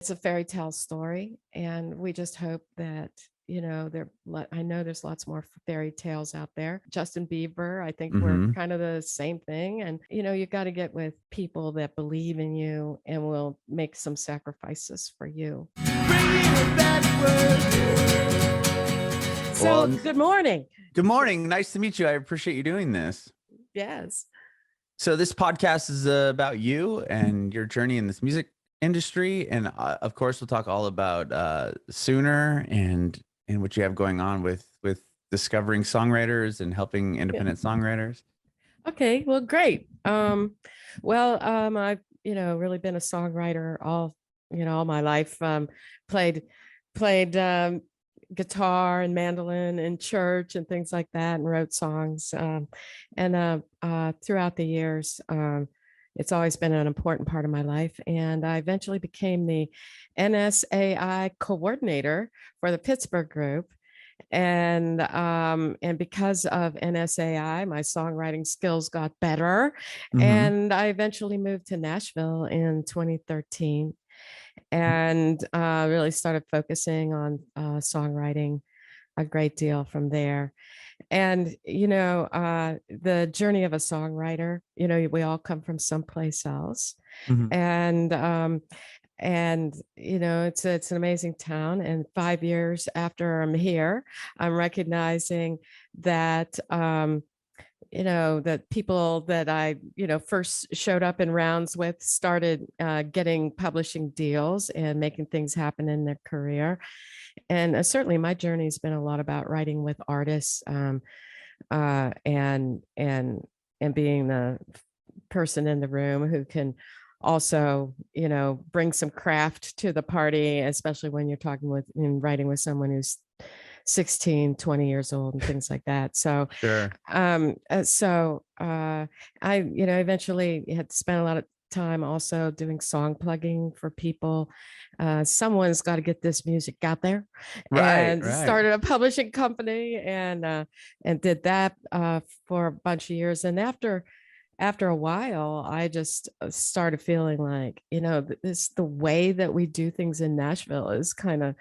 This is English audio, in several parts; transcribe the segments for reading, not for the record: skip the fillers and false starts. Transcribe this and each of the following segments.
It's a fairy tale story, and we just hope that, I know there's lots more fairy tales out there. Justin Bieber, I think we're Mm-hmm. kind of the same thing. And, you got to get with people that believe in you and will make some sacrifices for you. So, Well, good morning. good morning. Nice to meet you. I appreciate you doing this. Yes. So this podcast is about you and your journey in this music industry, and of course, we'll talk all about Sooner and what you have going on with discovering songwriters and helping Yeah. independent songwriters. Okay. Well, great. I've, really been a songwriter all my life. Played, played guitar and mandolin in church and things like that, and wrote songs. Throughout the years, it's always been an important part of my life. And I eventually became the NSAI coordinator for the Pittsburgh group. And because of NSAI, my songwriting skills got better. Mm-hmm. And I eventually moved to Nashville in 2013 and really started focusing on songwriting a great deal from there. And, the journey of a songwriter, we all come from someplace else. Mm-hmm. And it's an amazing town. And 5 years after I'm here, I'm recognizing that that people that I, first showed up in rounds with started getting publishing deals and making things happen in their career. And certainly my journey has been a lot about writing with artists, uh, and and and being the person in the room who can also, bring some craft to the party, especially when you're talking with and writing with someone who's 16, 20 years old and things like that. So, Sure. I, eventually had to spend a lot of time also doing song plugging for people. Someone's got to get this music out there, Right. and Right. started a publishing company, and did that for a bunch of years. And after a while, I just started feeling like, the way that we do things in Nashville is kind of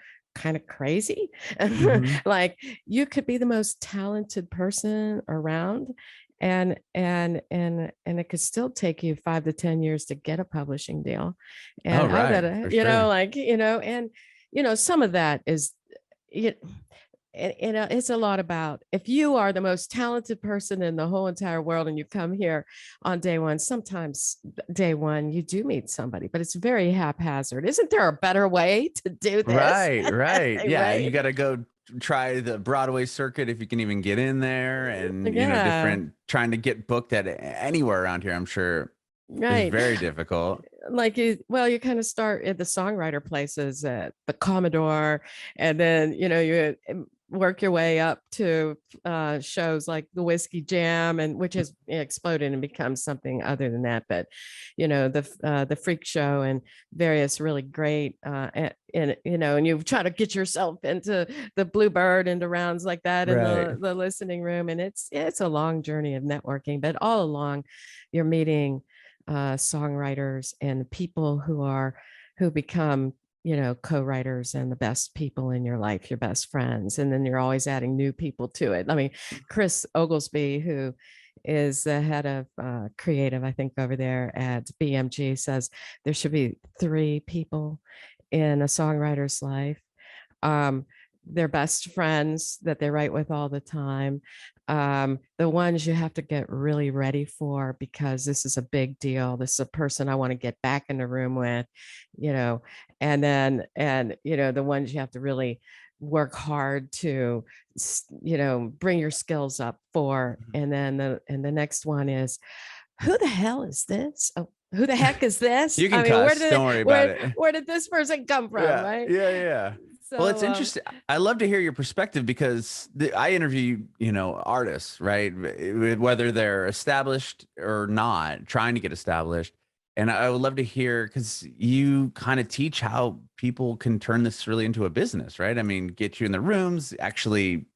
crazy. Mm-hmm. Like, you could be the most talented person around, and it could still take you 5 to 10 years to get a publishing deal. Oh, And I've got right. to, For sure. some of that is, you it's a lot about, if you are the most talented person in the whole entire world and you come here on day one, sometimes day one you do meet somebody, but it's very haphazard. Isn't there a better way to do this? Right. Right. Yeah. You Right. got to go try the Broadway circuit if you can even get in there, and Yeah. different trying to get booked at anywhere around here, I'm sure is Right. very difficult. Like, you kind of start at the songwriter places at the Commodore, and then you work your way up to shows like the Whiskey Jam, and which has exploded and become something other than that. But the Freak Show and various really great and you try to get yourself into the Bluebird, into rounds like that in Right. the listening room. And it's a long journey of networking, but all along you're meeting songwriters and people who become, co-writers and the best people in your life, your best friends. And then you're always adding new people to it. I mean, Chris Oglesby, who is the head of creative, I think, over there at BMG, says there should be 3 people in a songwriter's life. Their best friends that they write with all the time, the ones you have to get really ready for, because this is a big deal. This is a person I want to get back in the room with, you know, and the ones you have to really work hard to, bring your skills up for. And then the next one is, who the hell is this? Oh, who the heck is this? You I can mean, cuss. Don't worry about it. where did this person come from? Yeah. Right. Yeah. Yeah. Well, it's So, interesting. I love to hear your perspective because I interview, artists, right? Whether they're established or not, trying to get established. And I would love to hear, because you kind of teach how people can turn this really into a business, right? I mean, get you in the rooms, actually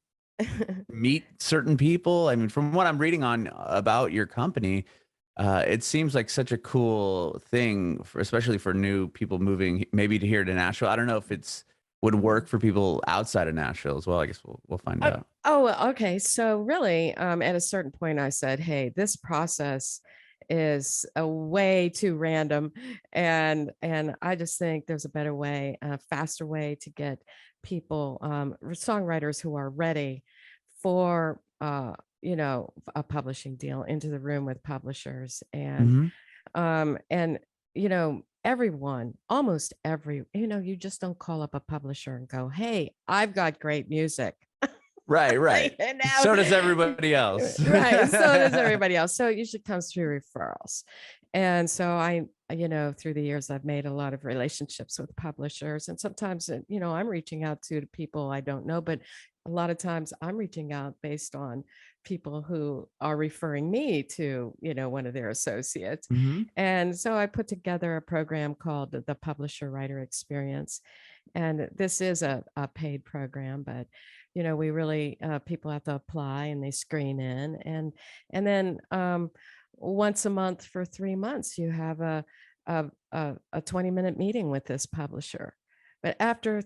meet certain people. I mean, from what I'm reading on about your company, It seems like such a cool thing, for, especially for new people moving maybe to here to Nashville. I don't know if it's would work for people outside of Nashville as well. I guess we'll find out. Oh, okay. So really, at a certain point, I said, "Hey, this process is a way too random, and I just think there's a better way, a faster way to get people, songwriters who are ready for, a publishing deal into the room with publishers, Hmm. and everyone, almost every, you just don't call up a publisher and go, "Hey, I've got great music." Right, right. Right, and now So does everybody else. right, so does everybody else. So it usually comes through referrals. And so through the years, I've made a lot of relationships with publishers. And sometimes, I'm reaching out to people I don't know, but a lot of times I'm reaching out based on people who are referring me to, one of their associates. Hmm. And so I put together a program called the Publisher Writer Experience. And this is a paid program, but we really people have to apply and they screen in, and then once a month for 3 months you have a 20-minute meeting with this publisher. But after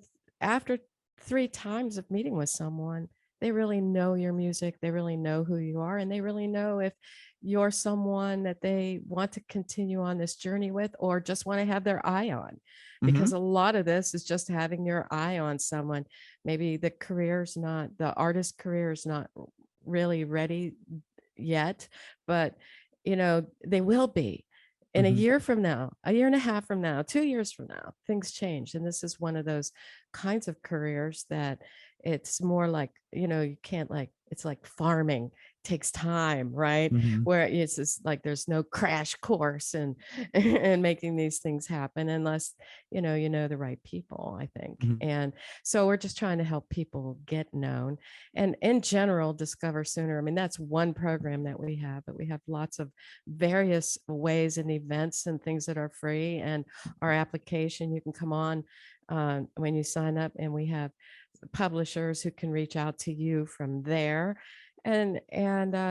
3 times of meeting with someone, they really know your music, they really know who you are, and they really know if you're someone that they want to continue on this journey with or just want to have their eye on, because Hmm. a lot of this is just having your eye on someone. Maybe the artist career is not really ready yet, but they will be in a Hmm. year from now, a year and a half from now, 2 years from now. Things change, and this is one of those kinds of careers that it's more like, you can't, like, it's like farming, takes time, right? Hmm. Where it's just like there's no crash course and and making these things happen unless you know the right people, I think. Hmm. And so we're just trying to help people get known. And in general, Discover Sooner, I mean, that's one program that we have, but we have lots of various ways and events and things that are free. And our application, you can come on when you sign up, and we have publishers who can reach out to you from there. And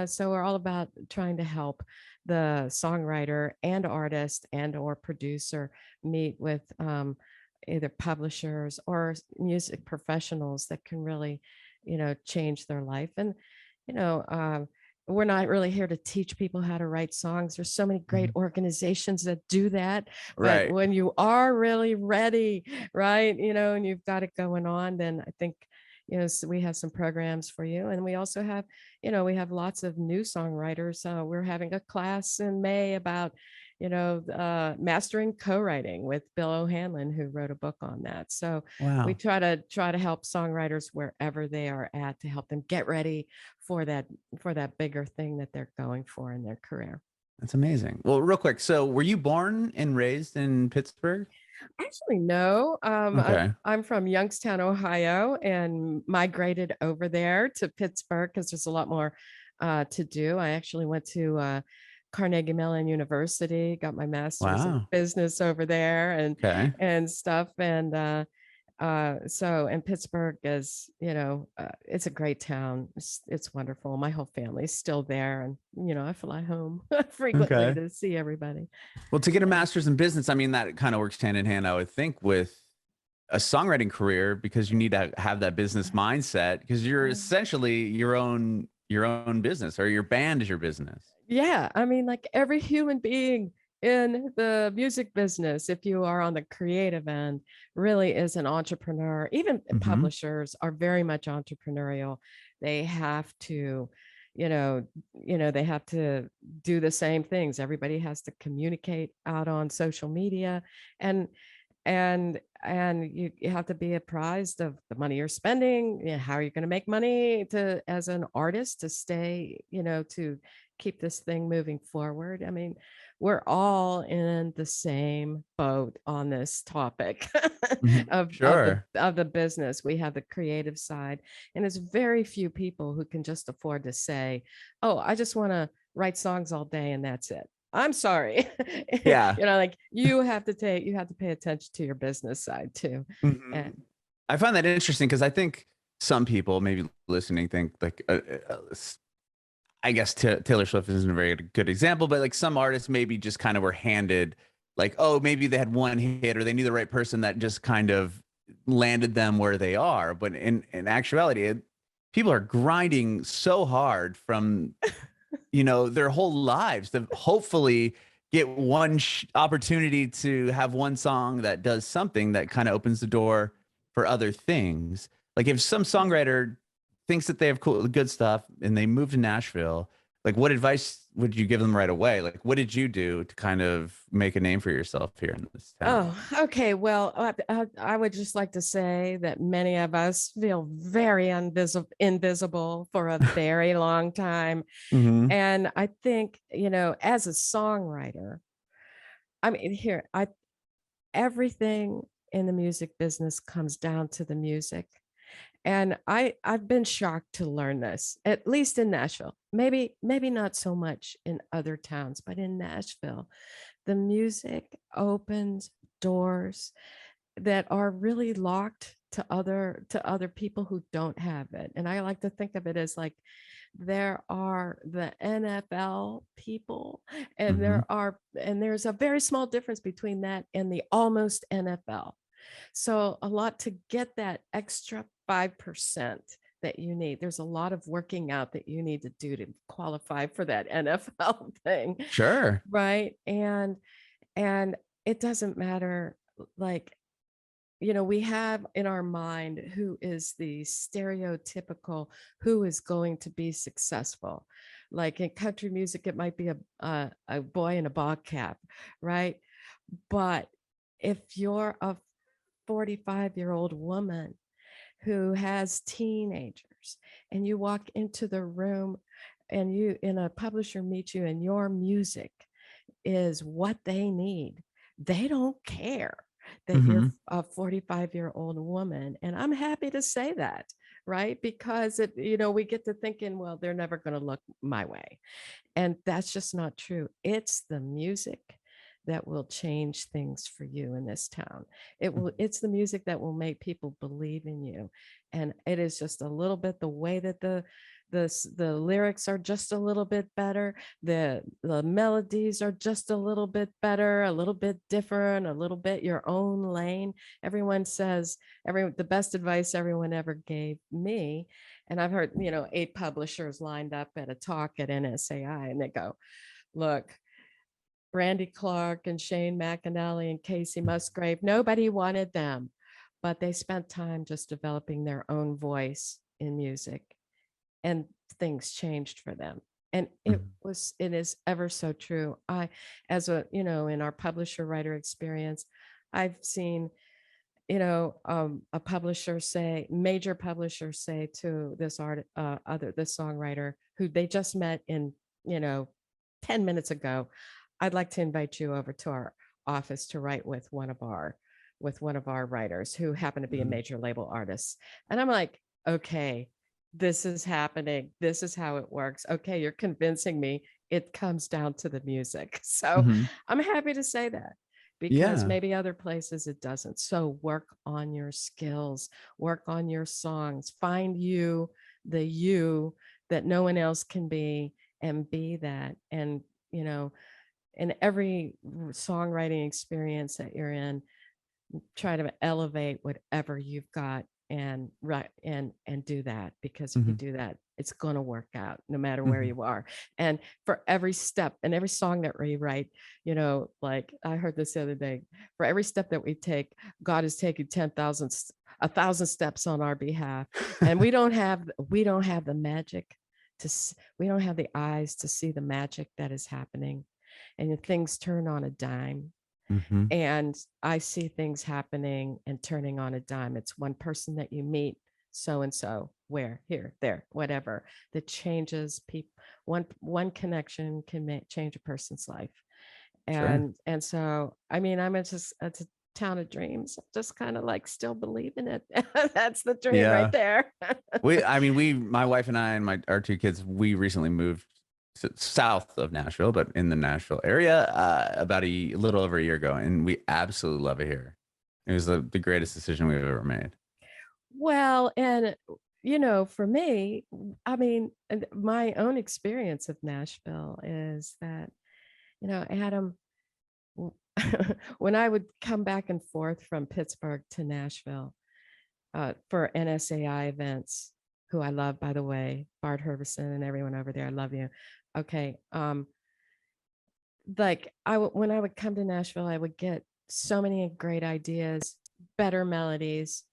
so we're all about trying to help the songwriter and artist and or producer meet with either publishers or music professionals that can really change their life. And you know we're not really here to teach people how to write songs. There's so many great Hmm. organizations that do that. But Right. when you are really ready, right, and you've got it going on, then I think so we have some programs for you. And we also have, we have lots of new songwriters. We're having a class in May about mastering co-writing with Bill O'Hanlon, who wrote a book on that. So we Wow. try to help songwriters wherever they are at, to help them get ready for that bigger thing that they're going for in their career. That's amazing. Well, real quick. So, were you born and raised in Pittsburgh? Actually, no. Okay. I'm from Youngstown, Ohio, and migrated over there to Pittsburgh because there's a lot more to do. I actually went to Carnegie Mellon University, got my master's in Wow. business over there, Okay. and stuff. And Pittsburgh is, it's a great town. It's wonderful. My whole family's still there, and I fly home frequently Okay. to see everybody. Well, to get a Yeah. master's in business, I mean, that kind of works hand in hand, I would think, with a songwriting career because you need to have that business mindset because you're essentially your own business, or your band is your business. Yeah, I mean, like every human being in the music business, if you are on the creative end, really is an entrepreneur. Even Hmm. publishers are very much entrepreneurial. They have to, you know, they have to do the same things. Everybody has to communicate out on social media, and you have to be apprised of the money you're spending. How are you going to make money to as an artist to stay, to keep this thing moving forward? I mean, we're all in the same boat on this topic Hmm. Sure. of the business. We have the creative side, and there's very few people who can just afford to say, "Oh, I just want to write songs all day and that's it." I'm sorry. Yeah. Like you have to pay attention to your business side too. Mhm. And I find that interesting because I think some people maybe listening think like I guess Taylor Swift isn't a very good example, but like some artists maybe just kind of were handed like, oh, maybe they had one hit or they knew the right person that just kind of landed them where they are. But in actuality, people are grinding so hard from, their whole lives to hopefully get one opportunity to have one song that does something that kind of opens the door for other things. Like if some songwriter thinks that they have good stuff and they move to Nashville, like what advice would you give them right away? Like what did you do to kind of make a name for yourself here in this town? Oh, okay. Well, I would just like to say that many of us feel very invisible for a very long time. Mm-hmm. And I think, as a songwriter, I mean, everything in the music business comes down to the music. And I've been shocked to learn this, at least in Nashville. Maybe not so much in other towns, but in Nashville, the music opens doors that are really locked to other people who don't have it. And I like to think of it as like there are the NFL people, and Mm-hmm. there's a very small difference between that and the almost NFL. So a lot to get that extra 5% that you need. There's a lot of working out that you need to do to qualify for that NFL thing, Sure. right? And it doesn't matter, like, we have in our mind who is the stereotypical who is going to be successful. Like in country music, it might be a boy in a ball cap, right? But if you're a 45-year-old woman who has teenagers and you walk into the room and a publisher meets you and your music is what they need, they don't care that you're Mm-hmm. a 45-year-old woman. And I'm happy to say that, right? Because we get to thinking, well, they're never going to look my way. And that's just not true. It's the music that will change things for you in this town. It's the music that will make people believe in you. And it is just a little bit the way that the lyrics are just a little bit better, the melodies are just a little bit better, a little bit different, a little bit your own lane. Everyone says the best advice everyone ever gave me, and I've heard 8 publishers lined up at a talk at NSAI, and they go, look, Brandy Clark and Shane McAnally and Casey Musgrave, nobody wanted them, but they spent time just developing their own voice in music, and things changed for them. And it is ever so true. In our publisher writer experience, I've seen, major publishers say to this this songwriter who they just met in, 10 minutes ago, I'd like to invite you over to our office to write with one of our writers who happen to be a Mm-hmm. major label artist. And I'm like, okay, this is happening. This is how it works. Okay, you're convincing me it comes down to the music. So Mm-hmm. I'm happy to say that, because Yeah. maybe other places it doesn't. So work on your skills, work on your songs, find the you that no one else can be, and be that. And, in every songwriting experience that you're in, try to elevate whatever you've got and do that, because if you Mm-hmm. do that, it's going to work out no matter where Mm-hmm. you are. And for every step and every song that we write, like I heard this the other day, for every step that we take, God is taking 1,000 steps on our behalf. And we don't have the magic we don't have the eyes to see the magic that is happening, and things turn on a dime. Mm-hmm. And I see things happening and turning on a dime. It's one person that you meet, so and so, where, here, there, whatever, that changes people. One connection can change a person's life. Sure. And so, I mean, it's a town of dreams. Just kind of like still believe in it. That's the dream right Yeah. there. My wife and I and our 2 kids, we recently moved south of Nashville, but in the Nashville area, about a little over a year ago, and we absolutely love it here. It was the greatest decision we've ever made. Well, and for me, I mean, and my own experience of Nashville is that, Adam, w- when I would come back and forth from Pittsburgh to Nashville for NSAI events, who I love, by the way, Bart Herberson and everyone over there, I love you. Okay. Like when I would come to Nashville, I would get so many great ideas, better melodies,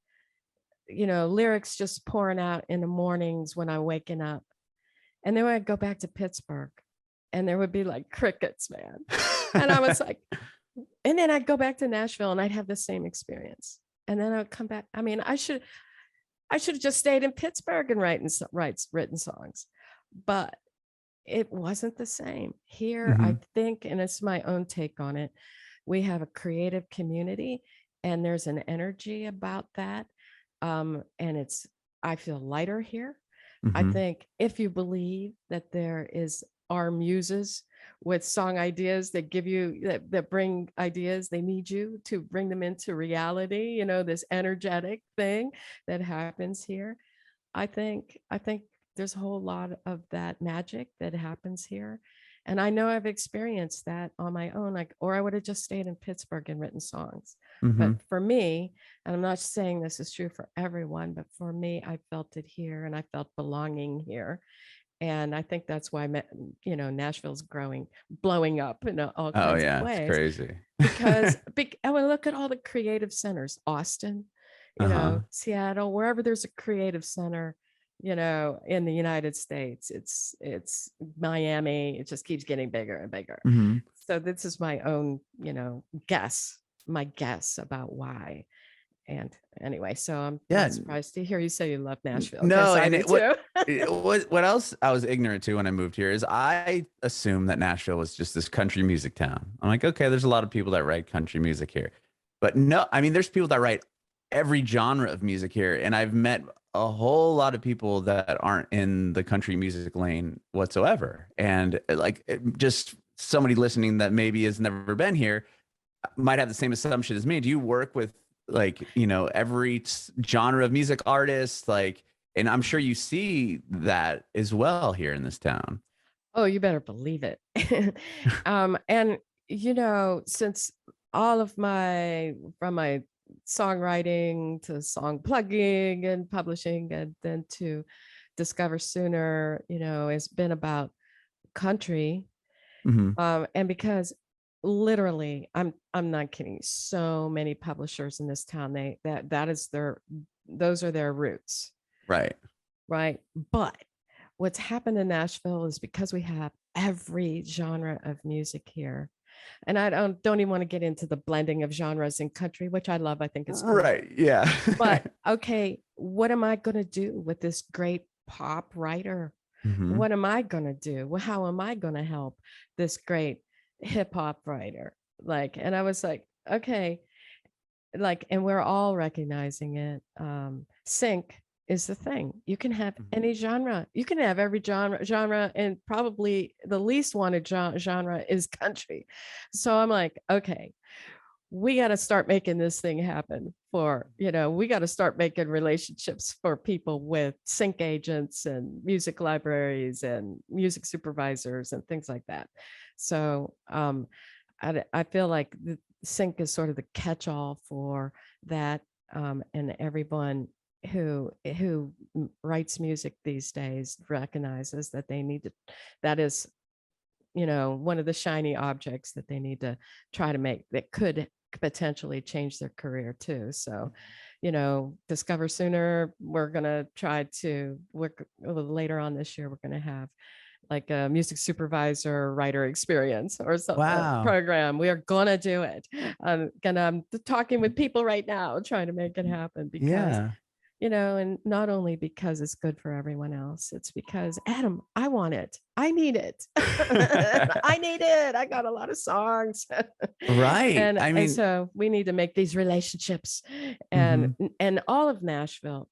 lyrics just pouring out in the mornings when I'm waking up. And then I'd go back to Pittsburgh and there would be like crickets, man. And I was like, and then I'd go back to Nashville and I'd have the same experience. And then I'd come back. I mean, I should have just stayed in Pittsburgh and written songs, but it wasn't the same here. I think, and it's my own take on it, we have a creative community and there's an energy about that. And I feel lighter here. I think if you believe that there are muses with song ideas that give you that bring ideas, they need you to bring them into reality, this energetic thing that happens here. I think there's a whole lot of that magic that happens here. And I know I've experienced that on my own, or I would have just stayed in Pittsburgh and written songs. But for me, and I'm not saying this is true for everyone, but for me, I felt it here and I felt belonging here. And I think that's why, Nashville's blowing up in all Oh kinds of yeah, it's ways. crazy. Because I would look at all the creative centers, Austin, Seattle, wherever there's a creative center, in the United States, it's Miami. It just keeps getting bigger and bigger. So this is my own, my guess about why. And anyway, so I'm not surprised to hear you say you love Nashville. No, and what else I was ignorant to when I moved here is I assumed that Nashville was just this country music town. I'm like, okay, there's a lot of people that write country music here, but no, I mean, there's people that write every genre of music here, and I've met a whole lot of people that aren't in the country music lane whatsoever. And just somebody listening that maybe has never been here might have the same assumption as me. Do you work with every genre of music artists, and I'm sure you see that as well here in this town? Oh, you better believe it. And since all of from my songwriting to song plugging and publishing and then to DiscoverSooner, it's been about country. And because literally, I'm not kidding, so many publishers in this town, those are their roots. Right. But what's happened in Nashville is because we have every genre of music here. And I don't even want to get into the blending of genres in country, which I love. I think it's cool. Right. Yeah. But okay, what am I going to do with this great pop writer? What am I going to do? Well, how am I going to help this great hip hop writer? And I was like, okay, and we're all recognizing it. Sync is the thing. You can have any genre. You can have every genre, and probably the least wanted genre is country. So I'm like, okay, we got to start making this thing happen we got to start making relationships for people with sync agents and music libraries and music supervisors and things like that. So I feel like the sync is sort of the catch-all for that. And everyone who writes music these days recognizes that they need to, that is, one of the shiny objects that they need to try to make that could potentially change their career too. So, DiscoverSooner, we're going to try to work later on this year. We're going to have like a music supervisor writer experience or some program. We are going to do it. I'm talking with people right now, trying to make it happen because and not only because it's good for everyone else, it's because, Adam, I want it. I need it. I need it. I got a lot of songs. Right. And so we need to make these relationships and all of Nashville,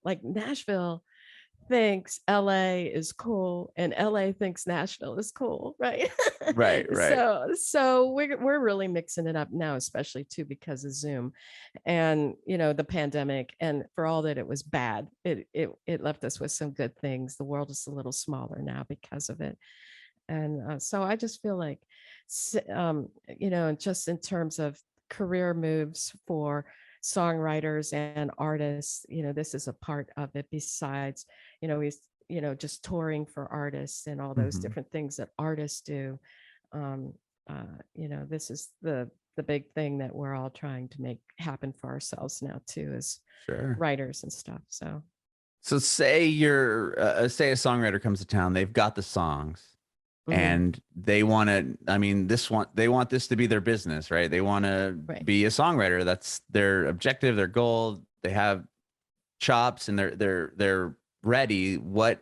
thinks LA is cool and LA thinks Nashville is cool, right? Right, right. So we're really mixing it up now, especially too because of Zoom and the pandemic. And for all that it was bad, it left us with some good things. The world is a little smaller now because of it. And so I just feel like, just in terms of career moves for songwriters and artists, this is a part of it. Besides, he's, just touring for artists and all those Hmm. different things that artists do. Um, this is the big thing that we're all trying to make happen for ourselves now too, as Sure. writers and stuff. So. So say you're say a songwriter comes to town, they've got the songs Mhm. and they want to, I mean, they want this to be their business, right? They want to Right. be a songwriter. That's their objective, their goal. They have chops and they're ready. What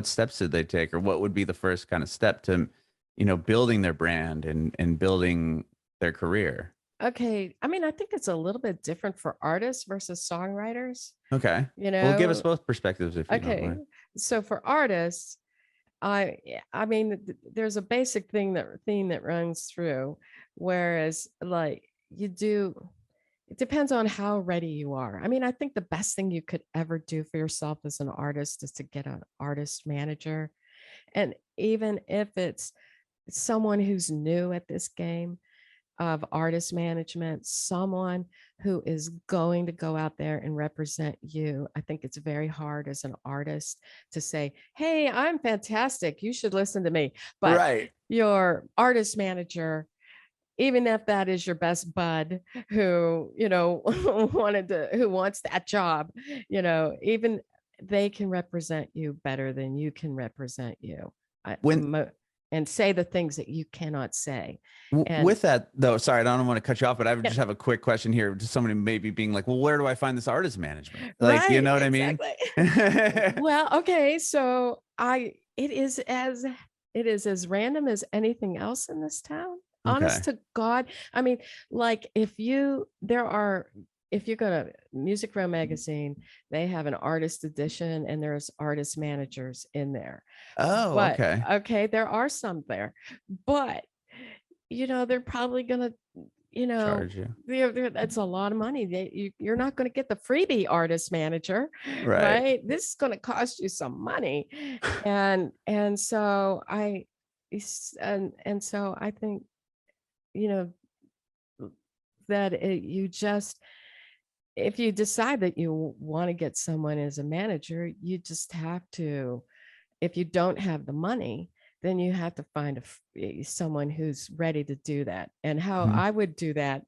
steps did they take, or what would be the first kind of step to, building their brand and building their career? Okay. I mean, I think it's a little bit different for artists versus songwriters, Okay. you Well, give us know? both perspectives if you don't Okay. mind. So for artists, I mean, there's a basic theme that runs through, whereas like it depends on how ready you are. I mean, I think the best thing you could ever do for yourself as an artist is to get an artist manager. And even if it's someone who's new at this game, of artist management, someone who is going to go out there and represent you. I think it's very hard as an artist to say, "Hey, I'm fantastic. You should listen to me." But Right. your artist manager, even if that is your best bud who, who wants that job, even they can represent you better than you can represent you. I, When mo- and say the things that you cannot say. And With that though, sorry, I don't want to cut you off, but I would yeah, just have a quick question here to somebody maybe being like, well, where do I find this artist management? Like, you right, know what I mean? exactly. Well, okay, so it is as random as anything else in this town. Honest Okay. to God. I mean, like if you go to Music Row magazine, they have an artist edition and there's artist managers in there. Oh, But okay. okay, there are some there. But they're probably gonna, you know, Charge you. that's a lot of money. You're not going to get the freebie artist manager, Right. right? This is going to cost you some money, and so and so I think you know that you just if you decide that you want to get someone as a manager, you just have to. If you don't have the money, then you have to find someone who's ready to do that. And how Mhm. I would do that,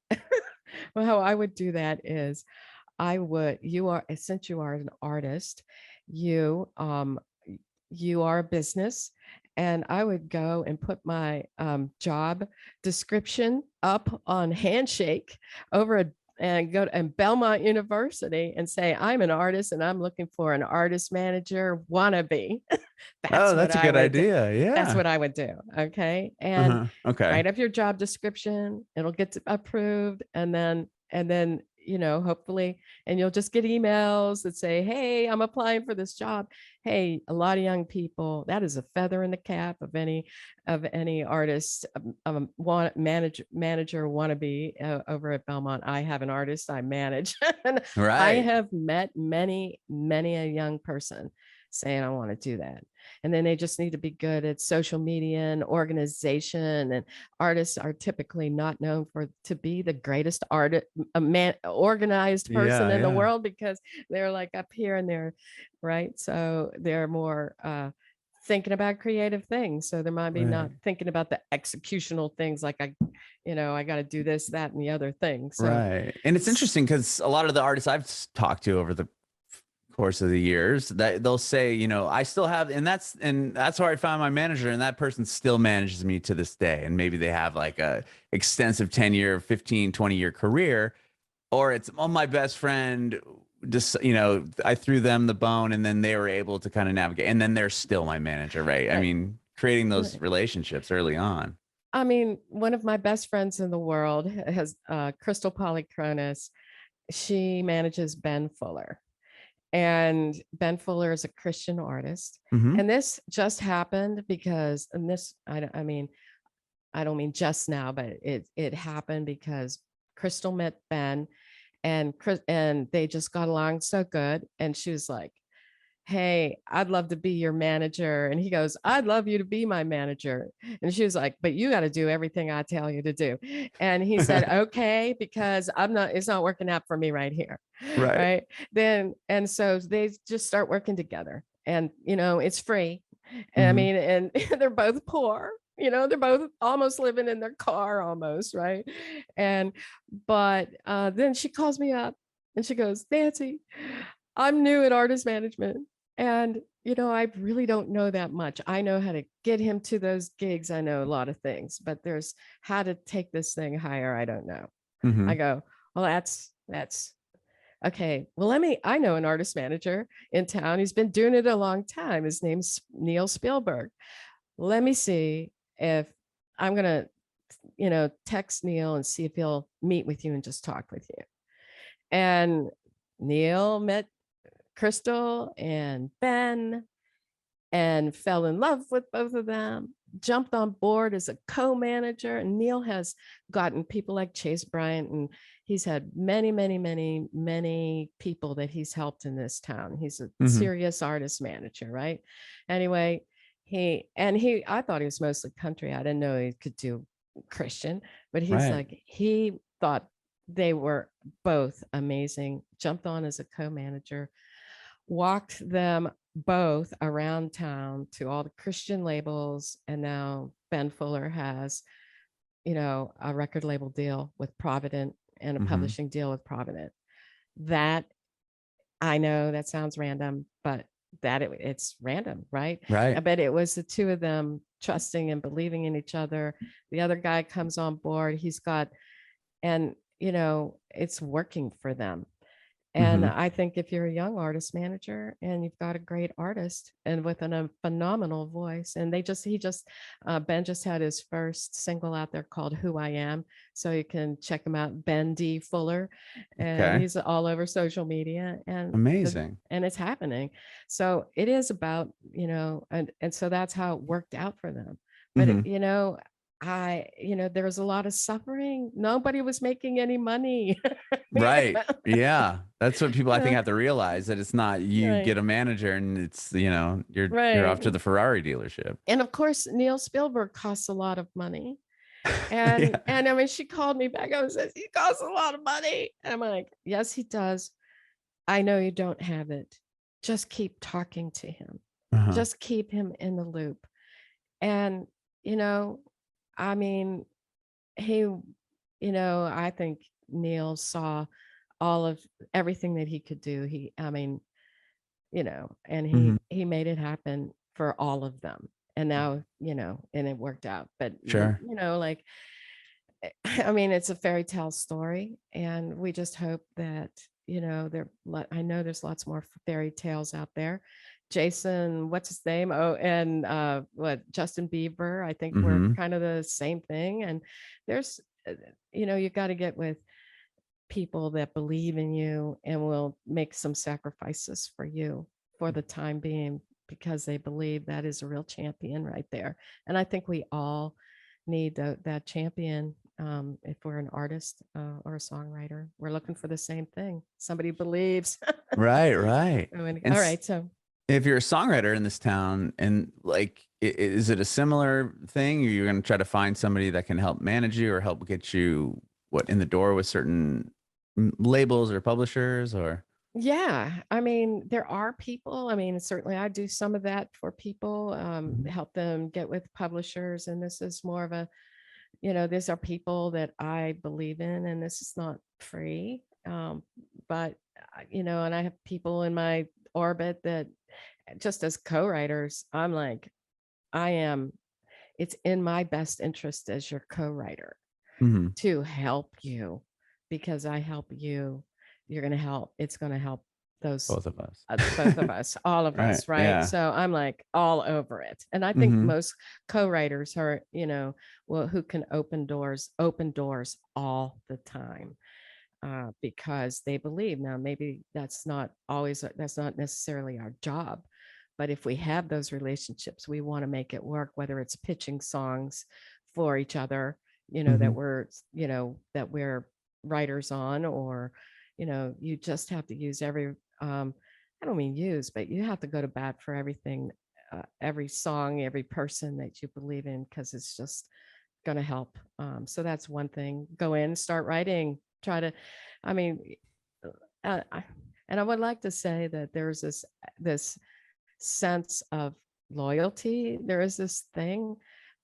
well, how I would do that is you are, since you are an artist, you, you are a business. And I would go and put my job description up on Handshake over and go to and Belmont University and say, I'm an artist and I'm looking for an artist manager wannabe. That's Oh, what that's a I good would do. idea. That's Yeah. what I would do. Okay. And Uh-huh. Okay. write up your job description. It'll get approved. And then, hopefully, and you'll just get emails that say, hey, I'm applying for this job. Hey, a lot of young people, that is a feather in the cap of any artist, want manager wannabe over at Belmont. I have an artist I manage. And I Right. have met many a young person saying I want to do that. And then they just need to be good at social media and organization. And artists are typically not known for to be the greatest organized person Yeah, in the yeah. world because they're like up here and they're right. So they're more thinking about creative things. So they might be not Right. thinking about the executional things like I got to do this, that, and the other thing. So Right. And it's interesting because a lot of the artists I've talked to over the course of the years that they'll say, I still have, and that's where I found my manager, and that person still manages me to this day. And maybe they have like a extensive 10-year, 15, 20-year career, or it's my best friend. Just, I threw them the bone and then they were able to kind of navigate. And then they're still my manager, right? I right. mean, creating those Right. relationships early on. I mean, one of my best friends in the world has Crystal Polychronis. She manages Ben Fuller. And Ben Fuller is a Christian artist. Mm-hmm. And this just happened because, and this, I mean, I don't mean just now, but it happened because Crystal met Ben, and they just got along so good. And she was like, "Hey, I'd love to be your manager." And he goes, "I'd love you to be my manager." And she was like, "But you got to do everything I tell you to do." And he said, "Okay, because it's not working out for me right here." Right. Right. Then, and so they just start working together, and, it's free. And I Mm-hmm. mean, and they're both poor, they're both almost living in their car almost. Right. And, but then she calls me up and she goes, "Nancy, I'm new at artist management. And, I really don't know that much. I know how to get him to those gigs. I know a lot of things, but there's how to take this thing higher. I don't know." Mm-hmm. I go, "Well, that's okay. Well, I know an artist manager in town. He's been doing it a long time. His name's Neil Spielberg. Let me see if I'm going to, text Neil and see if he'll meet with you and just talk with you." And Neil met Crystal and Ben and fell in love with both of them, jumped on board as a co-manager. And Neil has gotten people like Chase Bryant, and he's had many, many, many, many people that he's helped in this town. He's a Mm-hmm. serious artist manager, right? Anyway, I thought he was mostly country. I didn't know he could do Christian, but he's Right. like, he thought they were both amazing, jumped on as a co-manager, walked them both around town to all the Christian labels. And now Ben Fuller has, a record label deal with Provident and a Mm-hmm. publishing deal with Provident. That, I know that sounds random, but it's random, right? Right. But it was the two of them trusting and believing in each other. The other guy comes on board. And, it's working for them. And Mm-hmm. I think if you're a young artist manager and you've got a great artist and with a phenomenal voice, and Ben just had his first single out there called "Who I Am," so you can check him out, Ben D. Fuller, and Okay. he's all over social media, Amazing. and it's happening. So it is about, and so that's how it worked out for them. But Mm-hmm. there was a lot of suffering. Nobody was making any money. Right. Yeah. That's what people I think Uh, have to realize, that it's not you right, get a manager and it's, you're off right. to the Ferrari dealership. And of course, Neil Spielberg costs a lot of money. And Yeah. and I mean, she called me back and says, "He costs a lot of money." And I'm like, "Yes, he does. I know you don't have it. Just keep talking to him. Uh-huh. Just keep him in the loop." And, you know, I mean, I think Neil saw all of everything that he could do. And Mhm. he made it happen for all of them. And now, and it worked out. But, Sure. like, I mean, it's a fairy tale story. And we just hope that, I know there's lots more fairy tales out there. Jason, what's his name? Oh, and Justin Bieber, I think we're Mhm. kind of the same thing. And there's, you got to get with people that believe in you and will make some sacrifices for you for the time being, because they believe that is a real champion right there. And I think we all need that champion. If we're an artist or a songwriter, we're looking for the same thing. Somebody believes. Right, right. And All right. So if you're a songwriter in this town, and like, is it a similar thing? You're going to try to find somebody that can help manage you or help get you in the door with certain labels or publishers, or? yeah, I mean, there are people. I mean, certainly I do some of that for people, Mhm. help them get with publishers. And this is more of these are people that I believe in, and this is not free. But, and I have people in my orbit that just as co-writers, I'm like, it's in my best interest as your co-writer Mhm. to help you, because I help you, you're going to help. It's going to help those Both of us. both of us, all of Right. us, right? Yeah. So I'm like all over it. And I think Mhm. most co-writers are, well, who can open doors all the time. because they believe. Now, maybe that's not necessarily our job, but if we have those relationships, we want to make it work, whether it's pitching songs for each other, Mhm. that we're writers on, or, you just have to use I don't mean use, but you have to go to bat for everything, every song, every person that you believe in, because it's just going to help. So that's one thing. Go in, start writing, try to, I mean, and I would like to say that there's this sense of loyalty. There is this thing,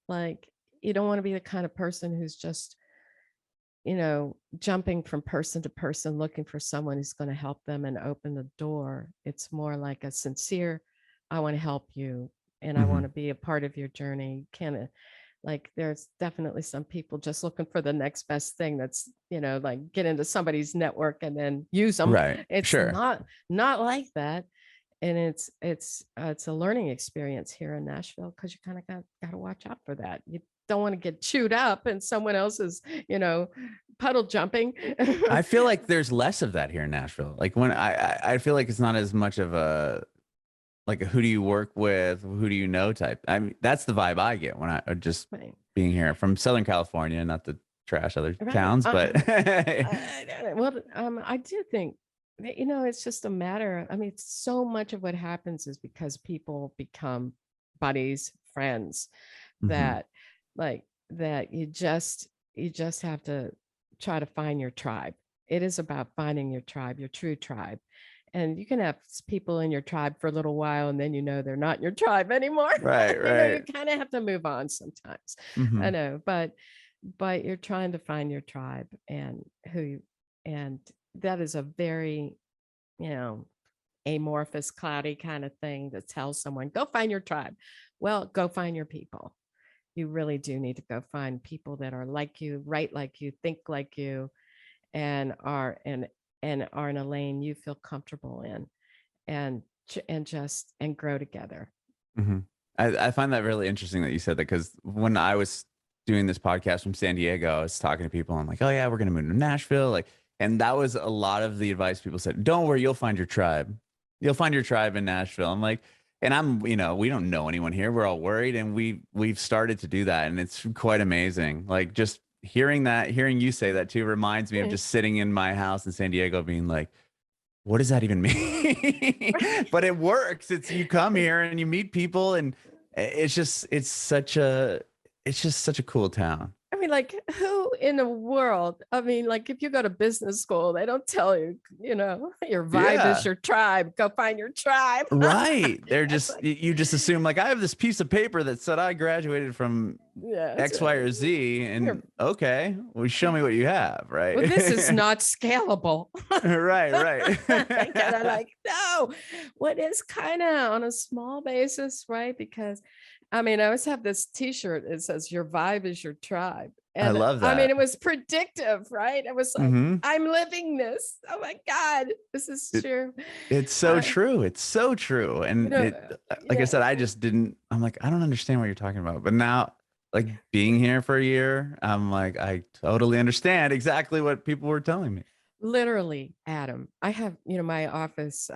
like, you don't want to be the kind of person who's just, jumping from person to person, looking for someone who's going to help them and open the door. It's more like a sincere, I want to help you and I want Mhm. to be a part of your journey. Like, there's definitely some people just looking for the next best thing, that's, like, get into somebody's network and then use them. Right. It's Sure. not like that. And it's a learning experience here in Nashville, because you kind of got to watch out for that. You don't want to get chewed up and someone else's, puddle jumping. I feel like there's less of that here in Nashville. Like when I feel like it's not as much of a like a who do you work with, who do you know type. I mean, that's the vibe I get when I just Right. being here from Southern California, not to trash other Right. towns, but Well, I do think that, it's just a matter. I mean, so much of what happens is because people become buddies, friends, Mhm. that like that you just have to try to find your tribe. It is about finding your tribe, your true tribe. And you can have people in your tribe for a little while, and then they're not your tribe anymore. Right, You right. kind of have to move on sometimes. I Mhm. know, but you're trying to find your tribe, and and that is a very, you know, amorphous, cloudy kind of thing to tell someone, go find your tribe. Well, go find your people. You really do need to go find people that are like you, write like you, think like you, and are in a lane you feel comfortable in, and and grow together. Mhm. I find that really interesting that you said that because when I was doing this podcast from San Diego, I was talking to people. I'm like, oh yeah, we're gonna move to Nashville, like, and that was a lot of the advice people said. Don't worry, you'll find your tribe. You'll find your tribe in Nashville. I'm like, and we don't know anyone here. We're all worried, and we've started to do that, and it's quite amazing. Like just hearing that, hearing you say that too, reminds me of just sitting in my house in San Diego, being like, what does that even mean? But it works. It's you come here and you meet people and it's just such a cool town. I mean, like, who in the world? I mean, like, if you go to business school, they don't tell you, your vibe is Yeah. your tribe. Go find your tribe. Right. They're It's just like, you just assume like I have this piece of paper that said I graduated from yeah, X, Y, or Z, you're, and okay, well, show me what you have, well, this is right? not scalable. Right, Kind of right. like, no, what is kind of on a small basis, right? Because I mean, I always have this t-shirt that says your vibe is your tribe. I And love I mean, that. it was predictive, right? It was like, Hmm. I'm living this. Oh my God, this is true. It's so Uh, true. It's so true. you And know, like I yeah, said, I just didn't, I'm like, I don't understand what you're talking about. But now, like being here for a year, I'm like, I totally understand exactly what people were telling me. literally, Adam. I have, my office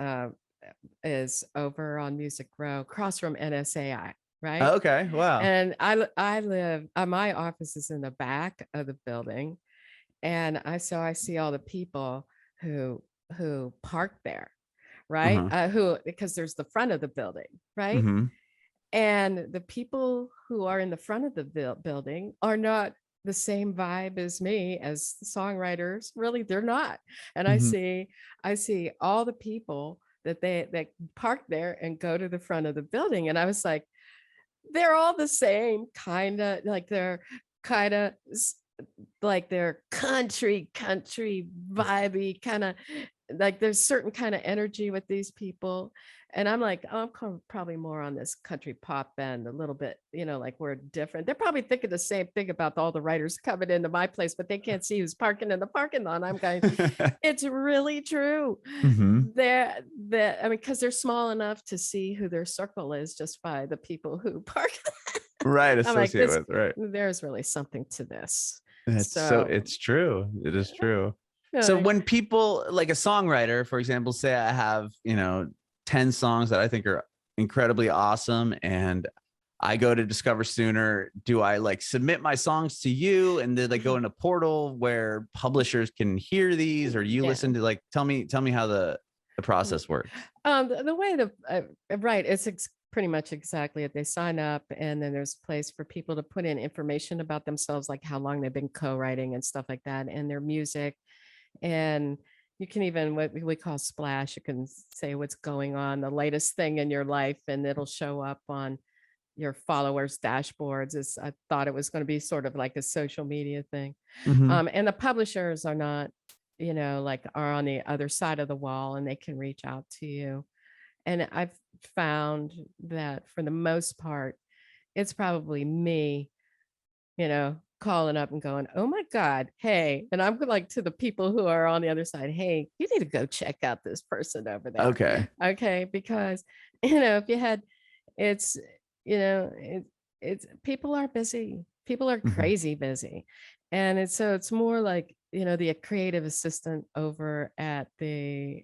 is over on Music Row, across from NSAI, right? Okay. Wow. And I live, my office is in the back of the building. And I see all the people who park there, right? Uh-huh. Because there's the front of the building, right? Mm-hmm. And the people who are in the front of the building are not the same vibe as me, as songwriters. Really, they're not. And I Mm-hmm. see all the people that park there and go to the front of the building. And I was like, they're all the same, kind of like kind of they're country vibey, kind of like there's certain kind of energy with these people. And I'm like, oh, probably more on this country pop end a little bit, like we're different. They're probably thinking the same thing about all the writers coming into my place, but they can't see who's parking in the parking lot. I'm going, it's really true. Mm-hmm. That I mean, because they're small enough to see who their circle is just by the people who park. Right. I'm like, Associate with, right. there's really something to this. That's so So it's true. It is true. So Like, when people, like a songwriter, for example, say I have, 10 songs that I think are incredibly awesome, and I go to Discover Sooner, do I like submit my songs to you, and then they go in a portal where publishers can hear these, or you yeah. listen to, like, tell me how the process works. The way right, it's pretty much exactly it. They sign up, and then there's a place for people to put in information about themselves, like how long they've been co-writing and stuff like that, and their music. And you can even, what we call splash, you can say what's going on, the latest thing in your life, and it'll show up on your followers' dashboards. I thought it was going to be sort of like a social media thing. Mhm. And the publishers are not, like are on the other side of the wall, and they can reach out to you. And I've found that for the most part, it's probably me, calling up and going, "Oh my God, hey." And I'm like to the people who are on the other side, "Hey, you need to go check out this person over there." Okay. Okay. Because, if you had, it's, it's people are busy. People are Mhm. crazy busy. And it's more like, the creative assistant over at the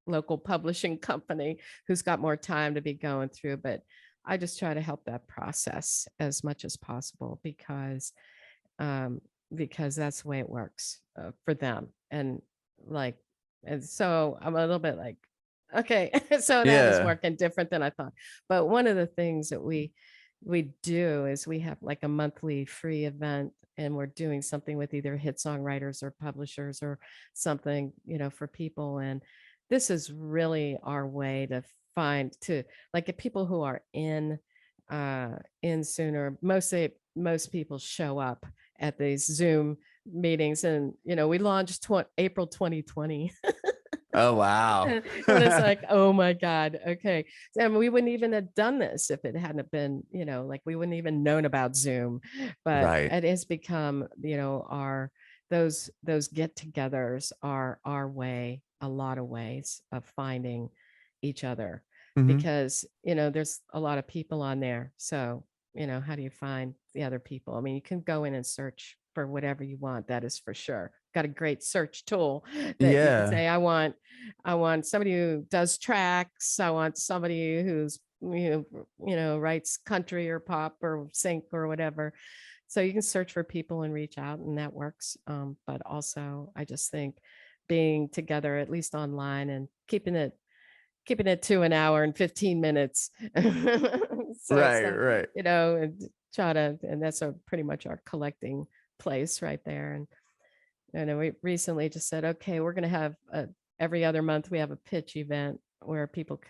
local publishing company who's got more time to be going through. But I just try to help that process as much as possible, um, because that's the way it works for them. Like, and so I'm a little bit like, okay, so that was Yeah. working different than I thought. But one of the things that we do is we have like a monthly free event, and we're doing something with either hit songwriters or publishers or something, for people. And this is really our way to find to like if people who are in Sooner, most people show up at these Zoom meetings. And we launched April 2020. Oh, wow. And it's like, oh my God, okay. And we wouldn't even have done this if it hadn't been, like we wouldn't even known about Zoom. But Right. it has become, our those get-togethers are our way, a lot of ways of finding each other, Mhm. because there's a lot of people on there. So how do you find the other people? I mean, you can go in and search for whatever you want, that is for sure. Got a great search tool that you can Yeah. say, I want somebody who does tracks. I want somebody who's, writes country or pop or sync or whatever. So you can search for people and reach out, and that works. But also, I just think being together, at least online, and keeping it to an hour and 15 minutes. So it's Right, not, right. and try to, and that's pretty much our collecting place right there. And we recently just said, okay, we're going to have every other month we have a pitch event where people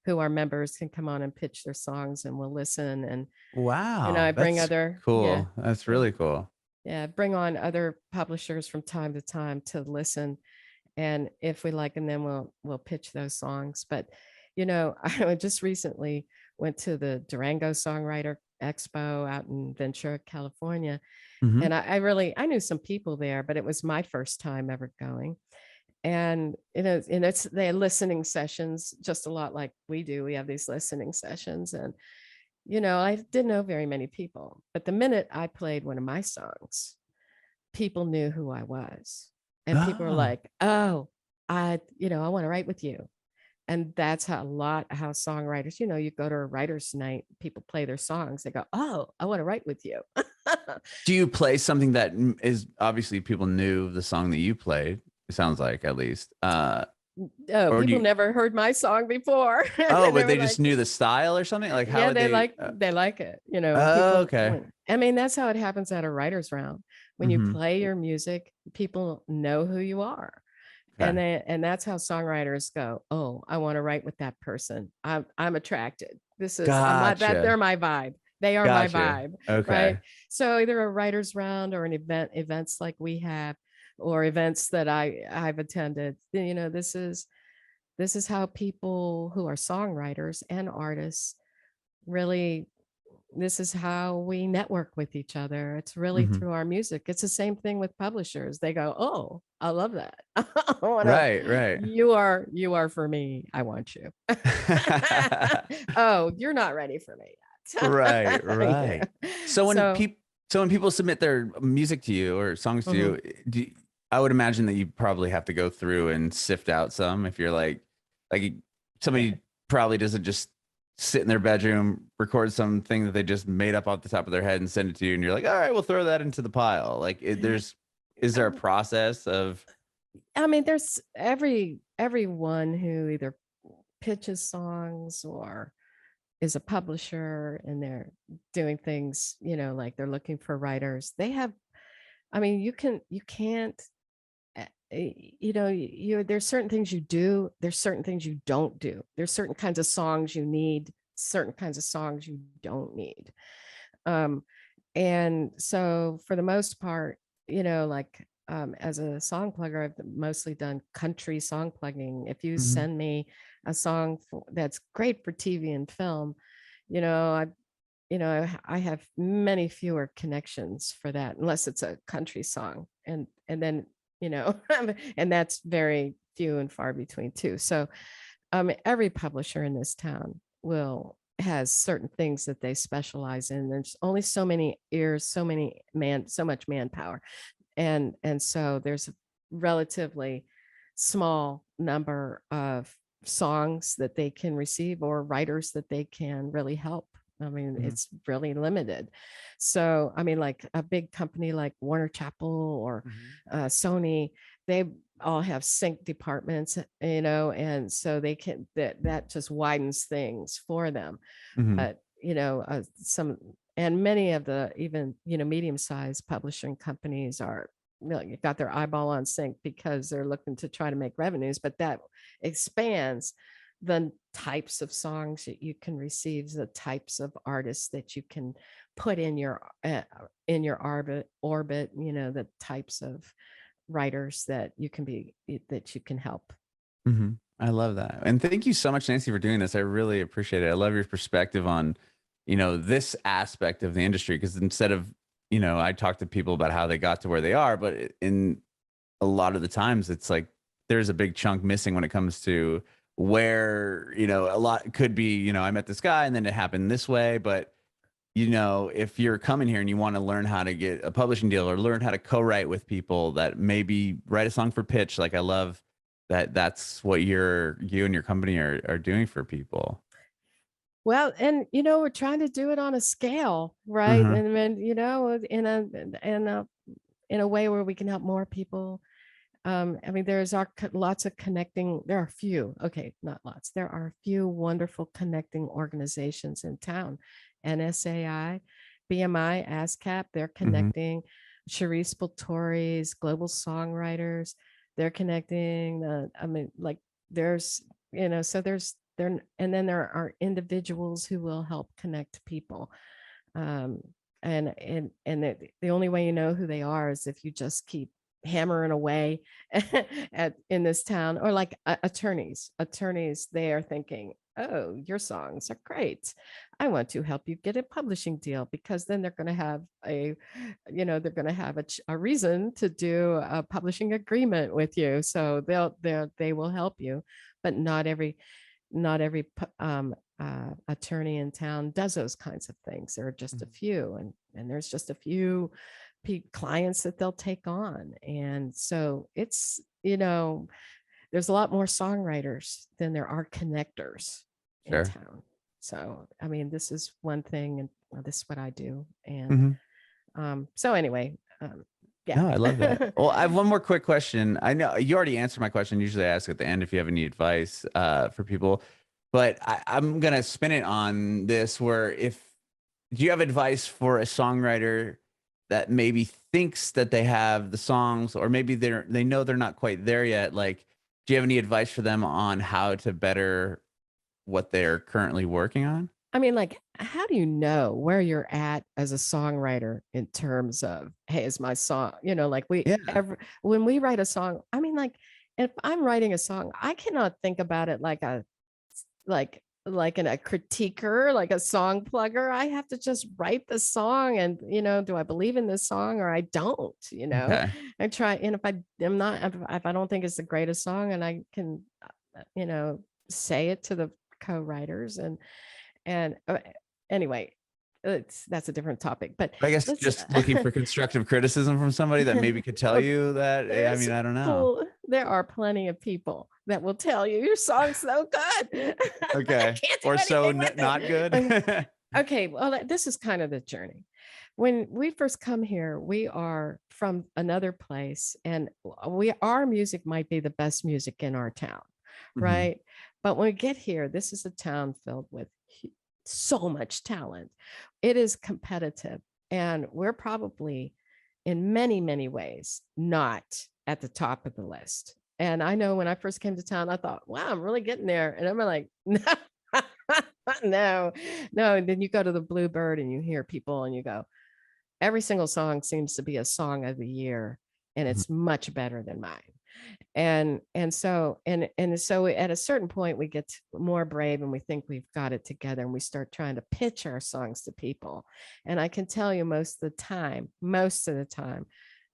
who are members can come on and pitch their songs, and we'll listen. And I Wow, bring that's other, yeah, cool. That's yeah, really cool. yeah, bring on other publishers from time to time to listen. And if we like them, then we'll pitch those songs. But I just recently went to the Durango Songwriter Expo out in Ventura, California. Mhm. And I knew some people there, but it was my first time ever going. And they had listening sessions, just a lot like we do. We have these listening sessions. And I didn't know very many people, but the minute I played one of my songs, people knew who I was. And people were Oh, like, "Oh, I want to write with you." And that's how songwriters, you go to a writer's night, people play their songs, they go, "Oh, I want to write with you." do you play something that is obviously people knew the song that you played? It sounds like, at least. Oh, Or do people you never heard my song before. Oh, And they but were they like, just knew the style or something? Like, how yeah, would they they like it, Oh, people. okay. I mean, that's how it happens at a writer's round. When you Mhm. play your music, people know who you are. Okay. And that's how songwriters go, "Oh, I want to write with that person. I'm attracted. I'm my that Gotcha. they're my vibe. They are my Gotcha. vibe." Right? Okay. So either a writer's round or an events like we have, or events that I've attended, this is how people who are songwriters and artists really, this is how we network with each other. It's really Mhm. through our music. It's the same thing with publishers. They go, "Oh, I love that. I want to, Right, right. you are for me. I want you." "Oh, you're not ready for me Right, yet." right. Yeah. So when So, people so when people submit their music to you or songs to mhm. you, do I would imagine that you probably have to go through and sift out some if you're like somebody probably doesn't just sit in their bedroom, record something that they just made up off the top of their head and send it to you, and you're like, all right, we'll throw that into the pile. Like, is there a Um, process of? I mean, there's everyone who either pitches songs or is a publisher, and they're doing things, like they're looking for writers. They have, I mean, you can't, there's certain things you do, there's certain things you don't do. There's certain kinds of songs you need, certain kinds of songs you don't need. Um, and so for the most part, as a song plugger, I've mostly done country song plugging. If you Mhm, send me a song that's great for TV and film, you know, I, I have many fewer connections for that, unless it's a country song, and then, and that's very few and far between too. So every publisher in this town has certain things that they specialize in. There's only so many ears, so much manpower. And so there's a relatively small number of songs that they can receive, or writers that they can really help. I mean, mhm, it's really limited. So, I mean, like a big company like Warner Chappell or mhm, Sony, they all have sync departments, and so they can, that just widens things for them. mhm. But, some, and many of the even, medium-sized publishing companies are, got their eyeball on sync because they're looking to try to make revenues, but that expands the types of songs that you can receive, the types of artists that you can put in your orbit, the types of writers that you can help. Mhm. I love that. And thank you so much, Nancy, for doing this. I really appreciate it. I love your perspective on, this aspect of the industry. Because instead of, I talk to people about how they got to where they are, but in a lot of the times it's like there's a big chunk missing when it comes to where, a lot could be, I met this guy and then it happened this way. But, if you're coming here and you want to learn how to get a publishing deal or learn how to co-write with people that maybe write a song for pitch, like I love that that's what you and your company are doing for people. Well, and we're trying to do it on a scale, right? Uh-huh. And then, in a way where we can help more people. I mean, lots of connecting. There are a few, okay, not lots. There are a few wonderful connecting organizations in town. NSAI, BMI, ASCAP, they're Mhm. connecting. Charisse Spiltori's Global Songwriters, they're connecting. I mean, like there's, so and then there are individuals who will help connect people. Um, and the only way you know who they are is if you just keep hammering away in this town, or like attorneys, they are thinking, oh, your songs are great, I want to help you get a publishing deal, because then they're going to have they're going to have a reason to do a publishing agreement with you, so they will help you. But not every attorney in town does those kinds of things. There are just a Mhm. few, and there's just a few clients that they'll take on. And so it's, there's a lot more songwriters than there are connectors in Sure. town. So, I mean, this is one thing, and this is what I do. And Mhm. so anyway, yeah. No, I love that. Well, I have one more quick question. I know you already answered my question. Usually I ask at the end if you have any advice for people, but I'm going to spin it on this where if do you have advice for a songwriter that maybe thinks that they have the songs or maybe they know they're not quite there yet? Like, do you have any advice for them on how to better what they're currently working on? I mean, like, how do you know where you're at as a songwriter in terms of, hey, is my song, like Yeah. when we write a song, I mean, like, if I'm writing a song, I cannot think about it like a critiquer, like a song plugger. I have to just write the song, and, do I believe in this song or I don't, Okay. I try. And if I am not, if I don't think it's the greatest song, and I can, you know, say it to the co-writers, and anyway, that's a different topic, but I guess let's just looking for constructive criticism from somebody that maybe could tell well, you that. I mean, I don't know. there are plenty of people that will tell you your song's so good. I Okay. can't do Or so anything with not it. good. Okay, well, this is kind of the journey. When we first come here, we are from another place, and our music might be the best music in our town, Mhm. right? But when we get here, this is a town filled with so much talent. It is competitive, and we're probably, in many, many ways, not at the top of the list. And I know when I first came to town, I thought, wow, I'm really getting there. And I'm like, no, no, no. And then you go to the Bluebird and you hear people and you go, every single song seems to be a song of the year, and Mhm. it's much better than mine. And so at a certain point we get more brave and we think we've got it together, and we start trying to pitch our songs to people. And I can tell you most of the time,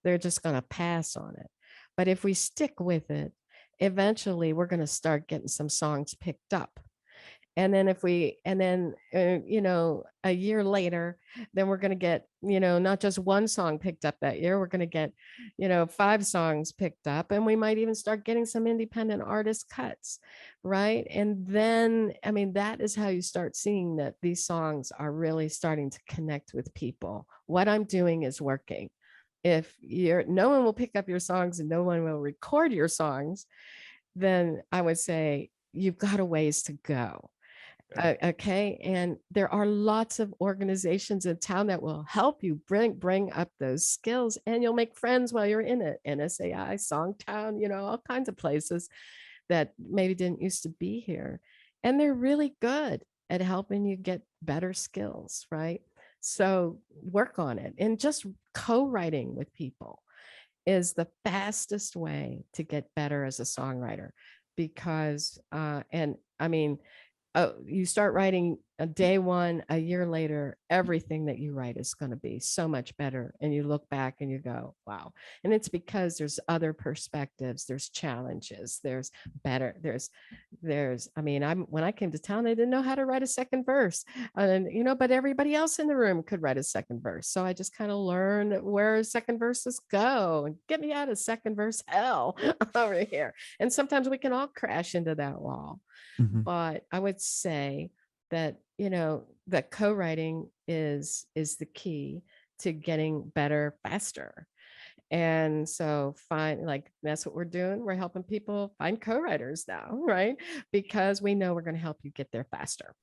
they're just going to pass on it. But if we stick with it, eventually we're going to start getting some songs picked up. And then a year later, then we're going to get, not just one song picked up that year, we're going to get, 5 songs picked up, and we might even start getting some independent artist cuts, right? And then, I mean, that is how you start seeing that these songs are really starting to connect with people. What I'm doing is working. If no one will pick up your songs and no one will record your songs, then I would say you've got a ways to go. Okay. And there are lots of organizations in town that will help you bring up those skills, and you'll make friends while you're in it. NSAI, Songtown, all kinds of places that maybe didn't used to be here. And they're really good at helping you get better skills, right? So work on it. And just co-writing with people is the fastest way to get better as a songwriter, because and I mean, you start writing a day one, a year later, everything that you write is going to be so much better. And you look back and you go, wow. And it's because there's other perspectives, there's challenges, there's better, I mean, when I came to town, I didn't know how to write a second verse. And, but everybody else in the room could write a second verse. So I just kind of learned where second verses go, and get me out of second verse hell over here. And sometimes we can all crash into that wall. Mhm. But I would say that, that co-writing is the key to getting better faster. And so that's what we're doing. We're helping people find co-writers now, right? Because we know we're going to help you get there faster.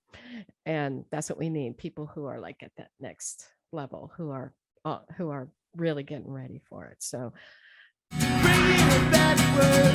And that's what we need. People who are like at that next level, who are really getting ready for it. So bring it backward.